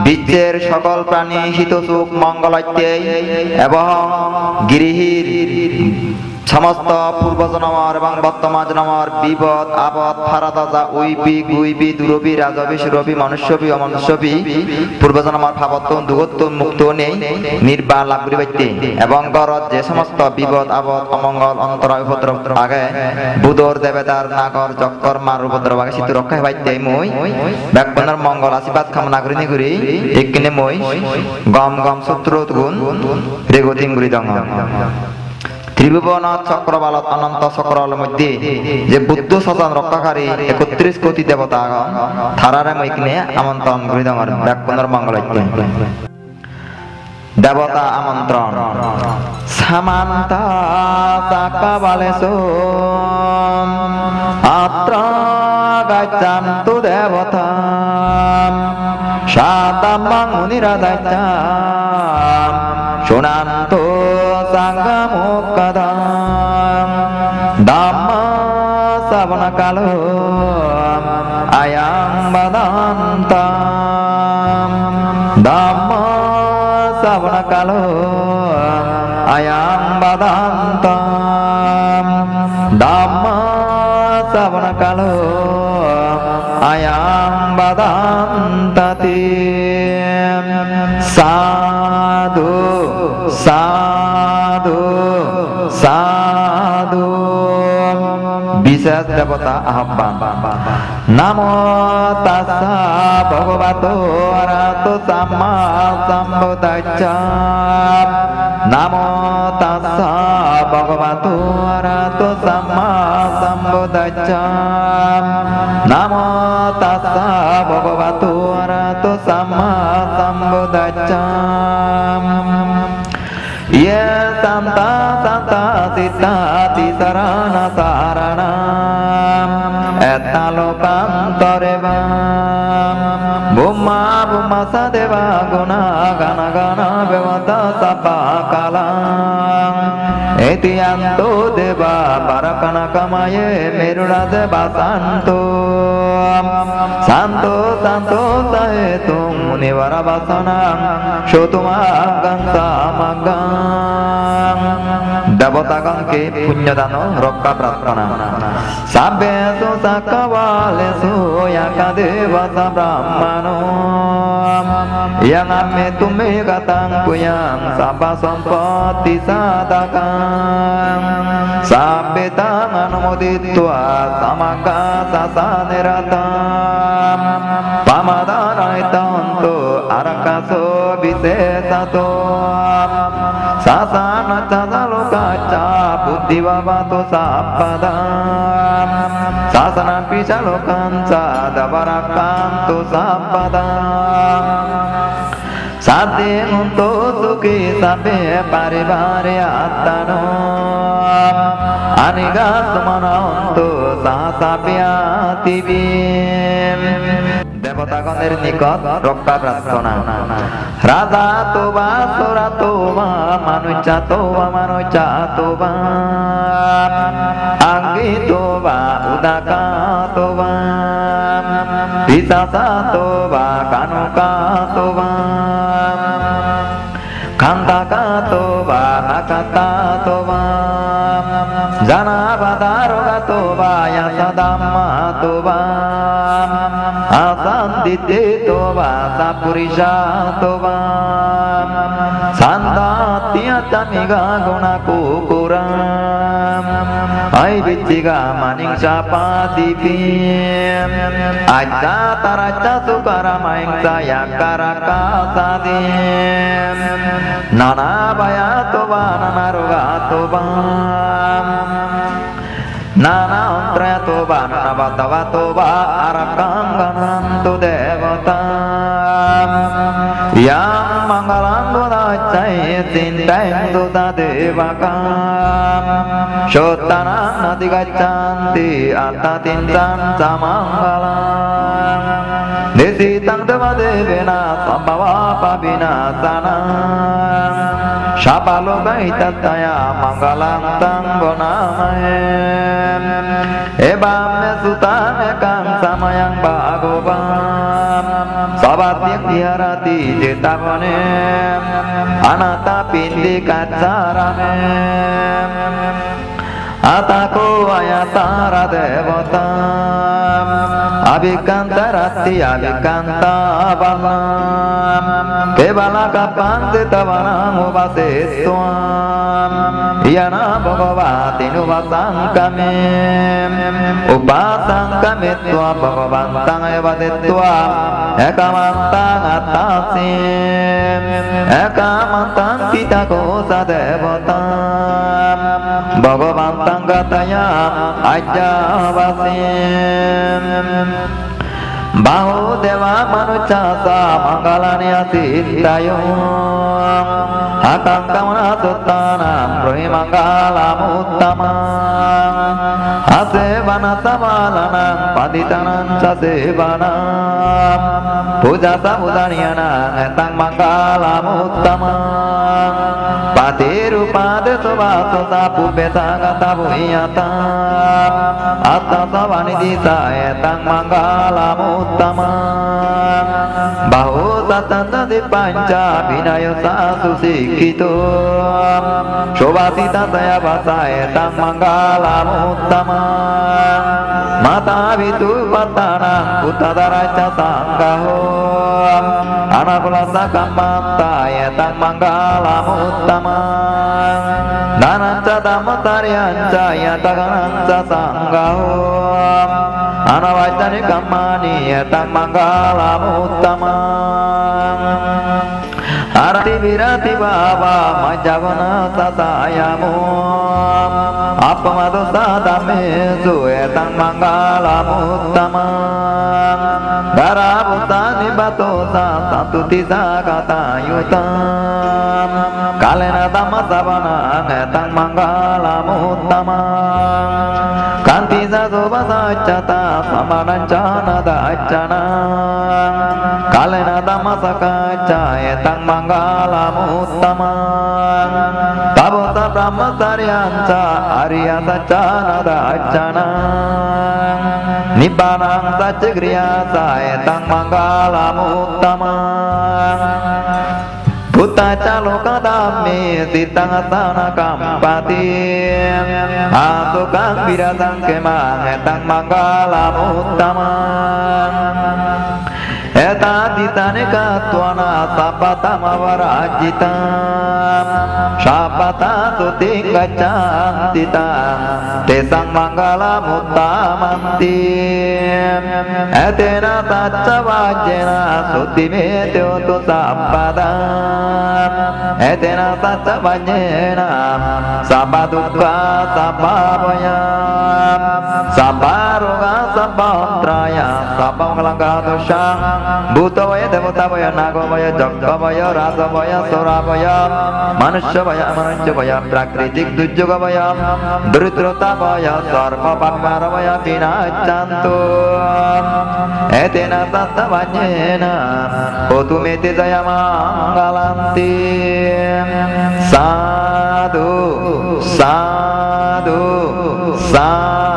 বিশ্বের সকল প্রাণী হিতসুখ মঙ্গলার্থে এবং গৃহীর সমস্ত পূর্বজনমর এবং বর্তমান জনমর বিপদ আপদ ফারাদা উইপি দুরবি রাজবি সুরবি মনুষ্যবি অমনুষ্যবি পূর্বজনমর ভাবত্ব দুগত্ব মুক্ত নেই নির্বাণ লাভ করিবাইতে এবং গরজ যে সমস্ত বিপদ আপদ অমঙ্গল অন্তরায় উপদ্রব আগে বুদর দেবতার নাগর চক্কর মার উপদ্রব আগে শীত রক্ষা হইতে মই ব্যাকপনের মঙ্গল আশীর্বাদ কামনা করি নিগুরি একনে মই গম গম শত্রু গুণ রেগতিং গুরি দং ত্রিভুবন চক্রবালত অনন্ত চক্রবালের মধ্যে যে বুদ্ধ শতন রক্ষাকারী ৩১ কোটি দেবতা আগন থারারে মইকনে আমন্ত্রণ করি দঙর ব্যাকপনের মঙ্গল দেবতা আমন্ত্রণ সামান্তা চাকাবালেসো আত্র গাচ্ছান্তু দেবতা সাতাম্মাং মুনিরাদাচ্ছাম শোনান্তু সাঙ্গমুক্কদাম ধাম্মা শ্রবণ কালো আয়াং বাদান্তাম ধাম্মা শ্রবণ কালো আয়াং বাদান্তাম ধাম্মা শ্রবণ কালো আয়াং বাদান্তাতি সাধু সাধু সাধু বিশেষ দেবতা আহ্বান নমো তাস্সা ভগবতো অরহতো সাম্মা সম্বুদ্ধাচ্ছা নমো তাস্সা ভগবতো অরহতো সাম্মা সম্বুদ্ধাচ্ছা নমো তাস্সা ভগবতো অরহতো Samaa সম্বুদ্ধাচ্ছা ye santa santa sita tisarana sarana etalokantere vam bumma bumma sadeva guna gana gana bevata sapakala etiyanto deva parakana kamaye merula deva santo santo santo saetum munivara vasanam shotumagam samagam দেবতাগণকে পুণ্যদান রক্ষা প্রার্থনা সাবেসু সাকাওয়ালেসু ইয়াকাদেবতা ব্রাহ্মণো ইয়াঙামে তুমে গাতাং পুয়াং সাবা সম্পত্তি সাদাকাং সাবেতাং অনুমোদিত্বা Samaka সাসানিরাতাম পামাদানায়তান্তো আরাকাসো বিশেষাতো sasana chadalokacha buddhivavato sappadam sasana pichalokancha davarakanto sappadam sadhe unto sukhi sabhe parivare attano anigasmananto sahasapyatibim দেবতাগণের নিকট রক্ষা প্রার্থনা রাজা তোবা সোরা তোবা মানুষা তোবা মানুষা তোবা আঙ্গি তোবা উদাকা তোবা পিসাসা তোবা কানুকা তোবা খান্তাকা তোবা নাকাতা তোবা জানাবাদারোগা তোবা ইয়াসাদাম্মা তোবা asandite toba sapurisha toba sandatya tamiga guna kukuram ai bichiga maningsha padipim aja taraja sukara maingsa yakaraka sadim nana baya toba nana roga toba nana antra toba nana vatava toba arakanganantu devata yang mangalandu dacai tintaindu dadevakam shotana nadi gaccanti atta tintan samangalam desitang devadevena sambhava pabinasanam shapalogaitaya mangalam tangonamahem ebam sutame kang samayang bhagavam Babatyang viharati jetavane anata pindikacarame Atako ayatara devata Abhikantarati abhikantavanam Kevalaka panditavanam upasetvam Yana bhagavati nuvasankame Upasankametva bhagavantang evadetva Ekamantang atasim Ekamantang pitakosa devatam Bhagavantang gataya ajavasim Bahudeva manucasa mangalani asitayo Akangkamana suttanam bruhi mangalam uttamam Asevana samalanam paditanam sasevanam Puja samudaniyanam etang mangalam uttamam Patirupade subhasasa pubeta gata buhiyatam Atta savanidisa etang mangalam uttamam Bahu tatanta di panca binayo sasusikito Shobhasita saya basa etang mangalam uttamam Mata vitu patana utadaraja sanggaho Anakulasa kamanta etang mangalam uttamam Dananca dhammataryanca yatagananca sanggaho Anavajani kamani etang mangalam uttamam Arati virati bhava majavana sasayamu Apamadu sadamesu etang mangalam uttamam Garabhuta nibatosa santuti sakata yutam Kalena dhamma savana etang mangalam uttamam Kanti sasoba sacata samanancana dacana Kalena dhamma sakaca etang mangalam uttamam Tabota brahmasaryanca arya sacana dacana Nibbanang sacigriyasa etang mangalam uttamam Buta caloka dhammi sitang asana kampati Atukang virasang kemang etang mangalam uttamam Eta ditane katwana sapatama varajitam Sapata suting gacantitam Tesang mangalam uttamantim Etena tatsa vajena sutimetyo tu sampadam Etena tatsa vajena sapadukka sapavayam Saparoga sapantraya sapangalangga dosyang Bhutavaya devutavaya nagovaya jaggavaya rasavaya soravaya Manusyavaya manusyavaya prakritik dujjogavaya Dhritrotavaya sarva papimaravaya vinaccantu Etena sattavanyena Otumete jaya mangalanti Sadhu Sadhu Sadhu